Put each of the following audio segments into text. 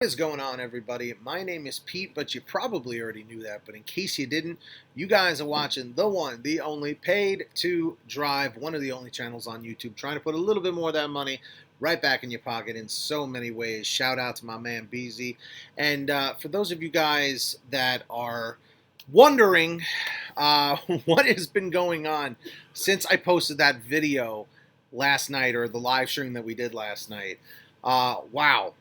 What is going on, everybody? My name is Pete, but you probably already knew that. But in case you didn't, you guys are watching the one, the only Paid to Drive, one of the only channels on YouTube, trying to put a little bit more of that money right back in your pocket in so many ways. Shout out to my man BZ. And for those of you guys that are wondering what has been going on since I posted that video last night, or the live stream that we did last night, wow.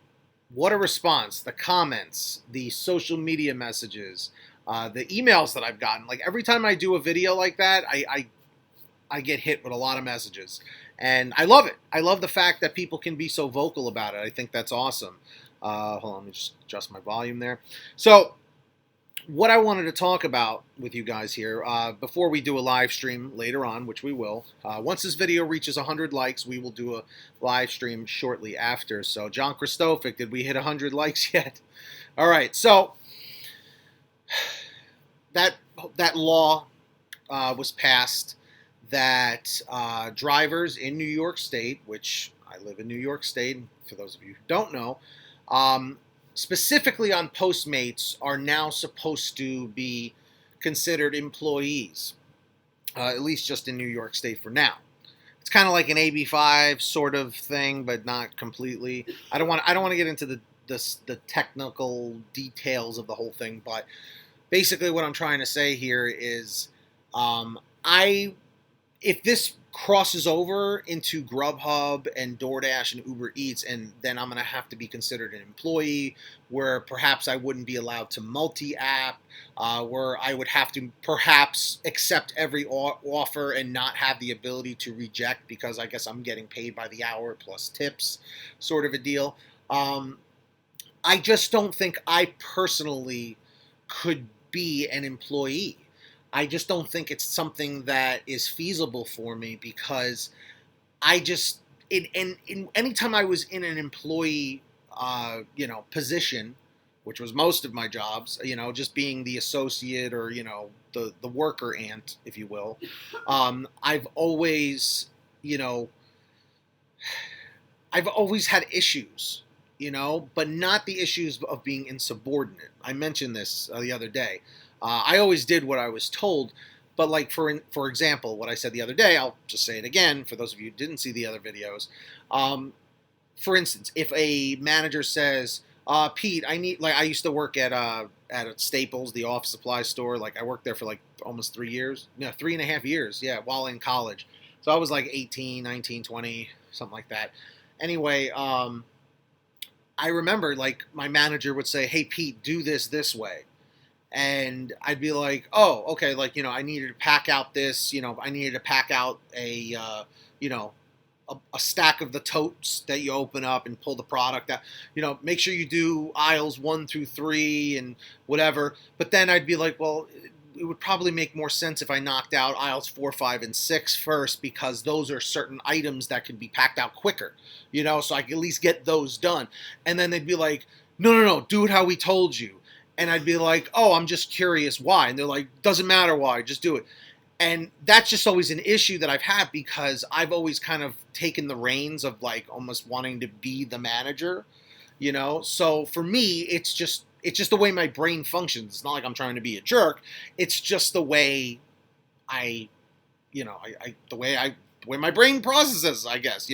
What a response. The comments, the social media messages, the emails that I've gotten. Like every time I do a video like that, I get hit with a lot of messages. And I love it. I love the fact that people can be so vocal about it. I think that's awesome. Hold on, let me just adjust my volume there. So what I wanted to talk about with you guys here, before we do a live stream later on, which we will, once this video reaches 100 likes, we will do a live stream shortly after. So, John Christophic, did we hit 100 likes yet? All right, so that law was passed that drivers in New York State, which I live in New York State, for those of you who don't know, specifically on Postmates, are now supposed to be considered employees, at least just in New York State for now. It's kind of like an AB5 sort of thing, but not completely. I don't want to get into the technical details of the whole thing, but basically what I'm trying to say here is, if this crosses over into GrubHub and DoorDash and Uber Eats, and then I'm going to have to be considered an employee, where perhaps I wouldn't be allowed to multi-app, where I would have to perhaps accept every offer and not have the ability to reject because I guess I'm getting paid by the hour plus tips, sort of a deal. I just don't think I personally could be an employee. I just don't think it's something that is feasible for me, because I just, anytime I was in an employee, position, which was most of my jobs, just being the associate or, the worker ant, if you will, I've always had issues, but not the issues of being insubordinate. I mentioned this the other day. I always did what I was told, but like for example, what I said the other day, I'll just say it again for those of you who didn't see the other videos. For instance, if a manager says, Pete, I used to work at Staples, the office supply store. Like I worked there for like almost 3 years, 3.5 years, yeah, while in college. So I was like 18, 19, 20, something like that. Anyway, I remember like my manager would say, hey, Pete, do this way. And I'd be like, oh, okay, like, I needed to pack out this, I needed to pack out a stack of the totes that you open up and pull the product out, make sure you do aisles 1 through 3 and whatever. But then I'd be like, well, it would probably make more sense if I knocked out aisles 4, 5, and 6 first, because those are certain items that can be packed out quicker, so I can at least get those done. And then they'd be like, no, do it how we told you. And I'd be like, oh, I'm just curious why. And they're like, doesn't matter why, just do it. And that's just always an issue that I've had, because I've always kind of taken the reins of like almost wanting to be the manager, So for me, it's just the way my brain functions. It's not like I'm trying to be a jerk. It's just the way the way my brain processes, I guess,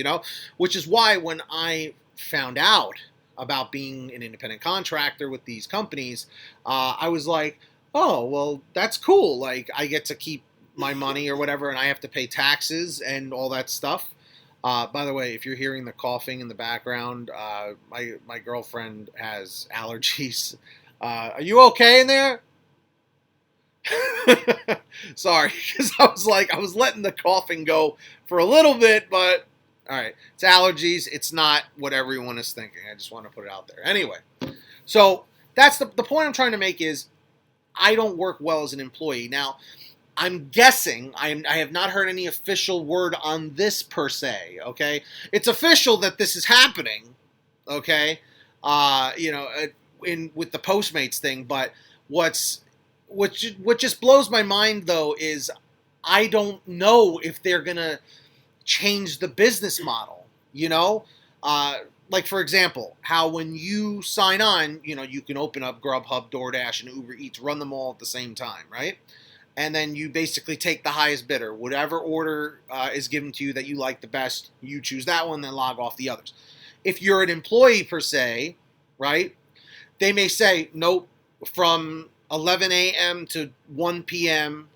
which is why when I found out about being an independent contractor with these companies, I was like, oh, well, that's cool. Like, I get to keep my money or whatever, and I have to pay taxes and all that stuff. By the way, if you're hearing the coughing in the background, my girlfriend has allergies. Are you okay in there? Sorry, because I was letting the coughing go for a little bit, but all right, it's allergies. It's not what everyone is thinking. I just want to put it out there. Anyway, so that's the point I'm trying to make is I don't work well as an employee. Now, I'm guessing, I have not heard any official word on this per se, okay? It's official that this is happening, okay? With the Postmates thing, but what just blows my mind, though, is I don't know if they're going to change the business model, like for example, how when you sign on, you can open up GrubHub, DoorDash, and Uber Eats, run them all at the same time, right? And then you basically take the highest bidder. Whatever order is given to you that you like the best, you choose that one, then log off the others. If you're an employee per se, right, they may say, nope, from 11 a.m. to 1 p.m.,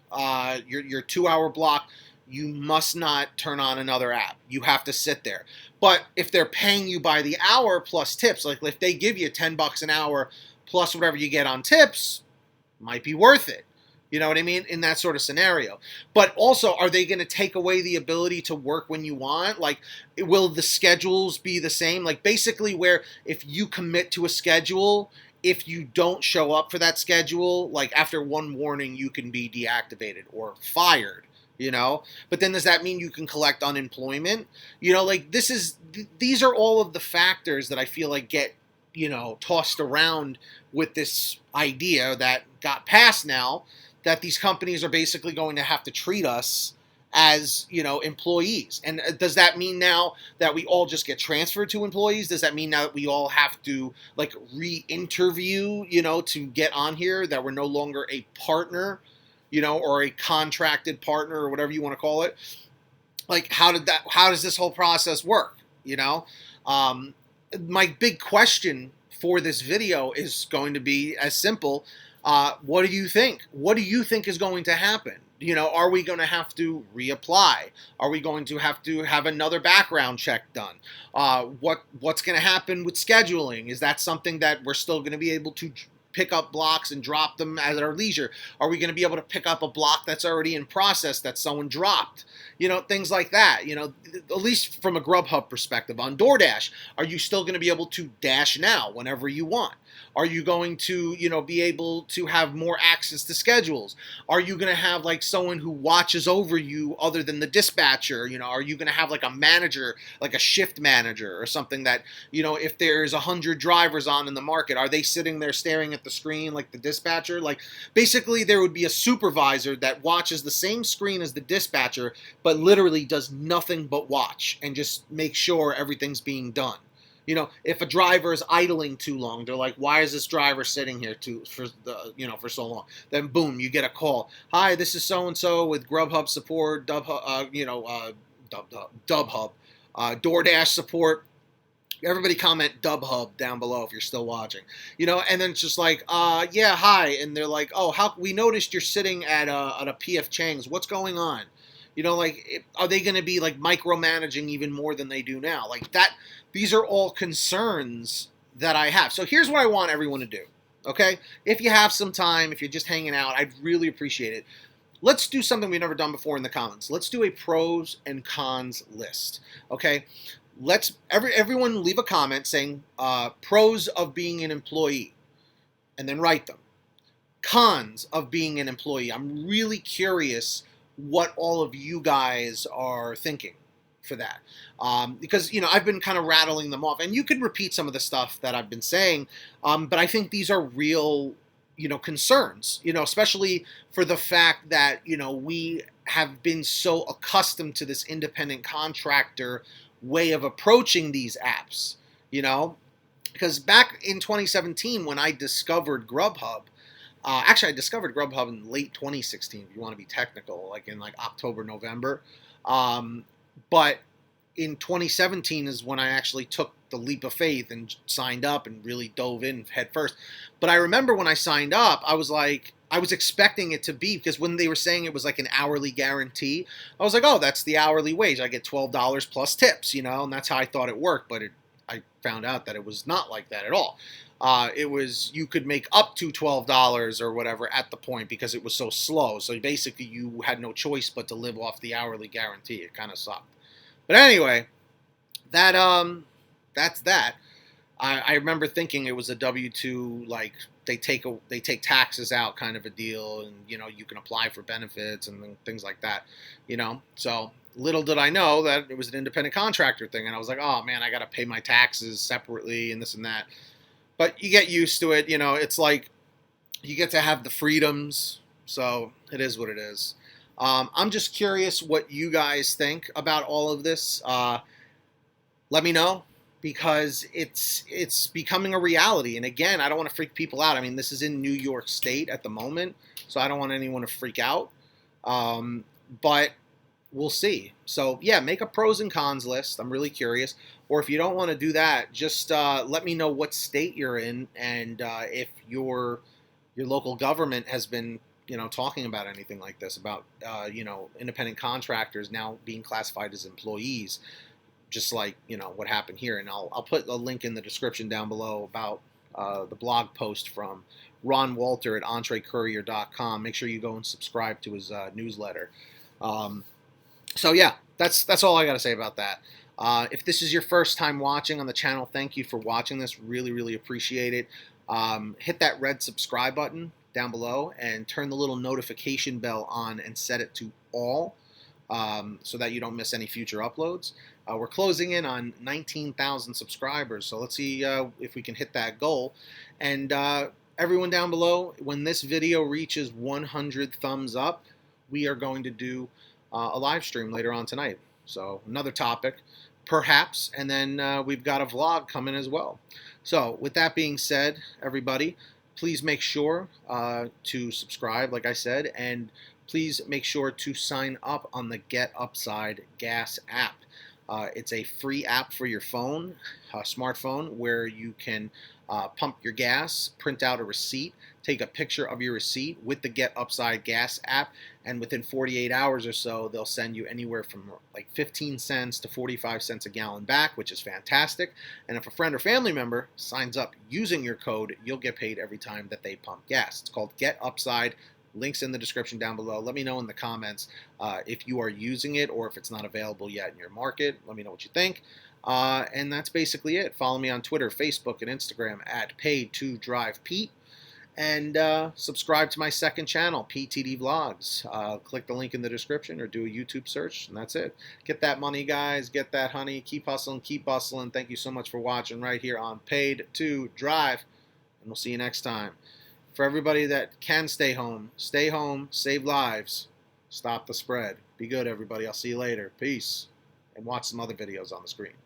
your 2-hour block, you must not turn on another app. You have to sit there. But if they're paying you by the hour plus tips, like if they give you $10 an hour plus whatever you get on tips, might be worth it. You know what I mean? In that sort of scenario. But also, are they going to take away the ability to work when you want? Like, will the schedules be the same? Like, basically where if you commit to a schedule, if you don't show up for that schedule, like after one warning, you can be deactivated or fired, But then does that mean you can collect unemployment? Like these are all of the factors that I feel like get, tossed around with this idea that got passed now, that these companies are basically going to have to treat us as, employees. And does that mean now that we all just get transferred to employees? Does that mean now that we all have to like re-interview, to get on here, that we're no longer a partner, or a contracted partner or whatever you want to call it? Like, how does this whole process work? My big question for this video is going to be as simple. What do you think? What do you think is going to happen? Are we going to have to reapply? Are we going to have another background check done? What's going to happen with scheduling? Is that something that we're still going to be able to pick up blocks and drop them at our leisure? Are we going to be able to pick up a block that's already in process that someone dropped? Things like that. At least from a GrubHub perspective. On DoorDash, are you still going to be able to dash now whenever you want? Are you going to, be able to have more access to schedules? Are you going to have like someone who watches over you other than the dispatcher? Are you going to have like a manager, like a shift manager or something that, if there's 100 drivers on in the market, are they sitting there staring at the screen like the dispatcher? Like basically there would be a supervisor that watches the same screen as the dispatcher, but literally does nothing but watch and just make sure everything's being done. If a driver is idling too long, they're like, why is this driver sitting here for so long? Then boom, you get a call. Hi, this is so-and-so with GrubHub support, DubHub, DoorDash support. Everybody comment DubHub down below if you're still watching. And then it's just like, yeah, hi. And they're like, oh, we noticed you're sitting at a PF Chang's. What's going on? Are they going to be like micromanaging even more than they do now? Like that, these are all concerns that I have. So here's what I want everyone to do, okay? If you have some time, if you're just hanging out, I'd really appreciate it. Let's do something we've never done before in the comments. Let's do a pros and cons list, okay? Everyone leave a comment saying pros of being an employee, and then write them. Cons of being an employee. I'm really curious what all of you guys are thinking for that. Because, I've been kind of rattling them off. And you could repeat some of the stuff that I've been saying, but I think these are real, concerns, especially for the fact that, we have been so accustomed to this independent contractor way of approaching these apps, Because back in 2017, when I discovered GrubHub, actually, I discovered GrubHub in late 2016, if you want to be technical, like in October, November. But in 2017 is when I actually took the leap of faith and signed up and really dove in head first. But I remember when I signed up, I was expecting it to be, because when they were saying it was like an hourly guarantee, I was like, oh, that's the hourly wage. I get $12 plus tips, and that's how I thought it worked. But I found out that it was not like that at all. It was, you could make up to $12 or whatever at the point because it was so slow. So basically you had no choice but to live off the hourly guarantee. It kind of sucked. But anyway, that's that. I remember thinking it was a W-2, like they take taxes out kind of a deal, and you can apply for benefits and things like that, So little did I know that it was an independent contractor thing, and I was like, oh man, I got to pay my taxes separately and this and that. But you get used to it, it's like you get to have the freedoms, so it is what it is. I'm just curious what you guys think about all of this. Let me know because it's becoming a reality. And again, I don't want to freak people out. I mean, this is in New York State at the moment, so I don't want anyone to freak out. But we'll see. So yeah, make a pros and cons list. I'm really curious. Or if you don't want to do that, just let me know what state you're in, and if your local government has been talking about anything like this, about independent contractors now being classified as employees, just like what happened here. And I'll put a link in the description down below about the blog post from Ron Walter at EntreCourier.com. Make sure you go and subscribe to his newsletter. So yeah, that's all I got to say about that. If this is your first time watching on the channel, thank you for watching this. Really, really appreciate it. Hit that red subscribe button down below and turn the little notification bell on and set it to all, so that you don't miss any future uploads. We're closing in on 19,000 subscribers, so let's see if we can hit that goal. And everyone down below, when this video reaches 100 thumbs up, we are going to do a live stream later on tonight. So another topic, perhaps, and then we've got a vlog coming as well. So with that being said, everybody, please make sure to subscribe, like I said, and please make sure to sign up on the Get Upside Gas app. It's a free app for your phone, smartphone, where you can pump your gas, print out a receipt, take a picture of your receipt with the Get Upside Gas app, and within 48 hours or so, they'll send you anywhere from like 15 cents to 45 cents a gallon back, which is fantastic. And if a friend or family member signs up using your code, you'll get paid every time that they pump gas. It's called Get Upside. Links in the description down below. Let me know in the comments if you are using it or if it's not available yet in your market. Let me know what you think. And that's basically it. Follow me on Twitter, Facebook, and Instagram at PaidToDrivePete. And subscribe to my second channel, PTD Vlogs. Click the link in the description or do a YouTube search, and that's it. Get that money, guys. Get that honey. Keep hustling. Keep bustling. Thank you so much for watching right here on Paid to Drive. And we'll see you next time. For everybody that can stay home, save lives, stop the spread. Be good, everybody. I'll see you later. Peace. And watch some other videos on the screen.